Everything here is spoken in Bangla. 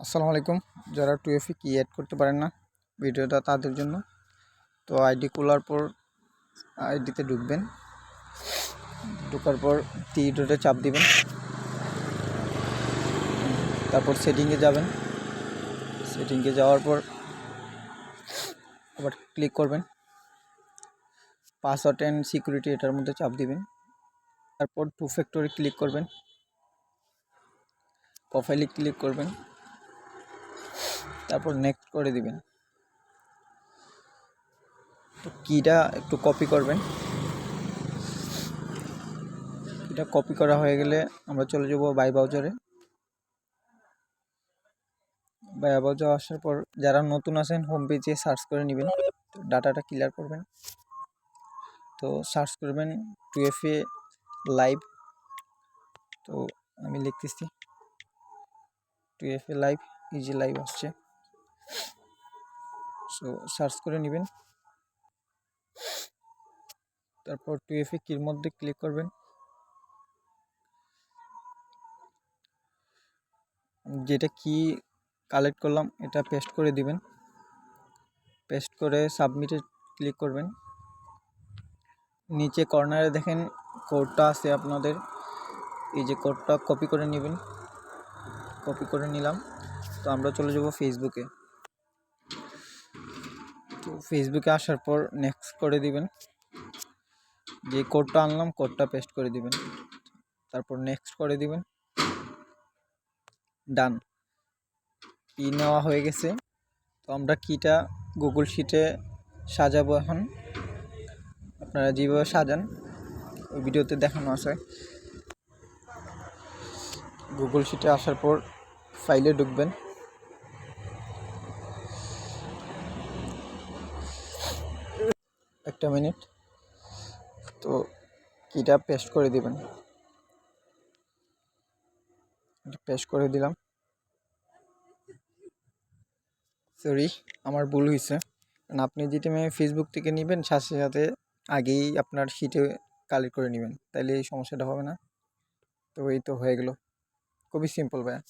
আসসালামু আলাইকুম। যারা 2FA কি অ্যাড করতে পারেন না, ভিডিওটা তাদের জন্য। তো আইডি খোলার পর আইডিতে ঢুকবেন, ঢোকার পর 3 ডটে চাপ দিবেন, তারপর সেটিংয়ে যাবেন। সেটিংয়ে যাওয়ার পর আবার ক্লিক করবেন, পাসওয়ার্ড অ্যান্ড সিকিউরিটি এটার মধ্যে চাপ দিবেন। তারপর 2 ফ্যাক্টরে ক্লিক করবেন, প্রোফাইলে ক্লিক করবেন, তারপর নেক্সট করে দিবেন। তো কিটা একটু কপি করবেন। এটা কপি করা হয়ে গেলে আমরা চলে যাব বাই ব্রাউজারে। বাই ব্রাউজার আসার পর যারা নতুন আছেন হোম পেজে সার্চ করে নেবেন, ডাটাটা ক্লিয়ার করবেন। তো সার্চ করবেন 2FA লাইভ। তো আমি লিখতেছি 2FA লাইভ, ইজি লাইভ আসছে। সো সার্চ করে নেবেন, তারপর 2FA কির মধ্যে ক্লিক করবেন। যেটা কি কালেক্ট করলাম এটা পেস্ট করে দিবেন। পেস্ট করে সাবমিটে ক্লিক করবেন। নিচে কর্নারে দেখেন কোডটা আছে আপনাদের, এই যে কোডটা কপি করে নেবেন। কপি করে নিলাম। তো আমরা চলে যাব ফেসবুকে। তো ফেসবুকে আসার পর নেক্সট করে দিবেন। যে কোডটা আনলাম কোডটা পেস্ট করে দিবেন, তারপর নেক্সট করে দিবেন। ডান, কি নেওয়া হয়ে গেছে। তো আমরা কিটা গুগল শিটে সাজাবো। এখন আপনারা যেভাবে সাজান ওই ভিডিওতে দেখানো আছে। গুগল শিটে আসার পর ফাইলে ঢুকবেন। একটা মিনিট। তো কিটা পেস্ট করে দিবেন। পেস্ট করে দিলাম। সরি, আমার ভুল হয়েছে। কারণ আপনি যেটা ফেসবুক থেকে নেবেন সাথে সাথে আগেই আপনার শিটে কালেক্ট করে নেবেন, তাইলে এই সমস্যাটা হবে না। তো এই তো হয়ে গেল, খুবই সিম্পল ভাইয়া।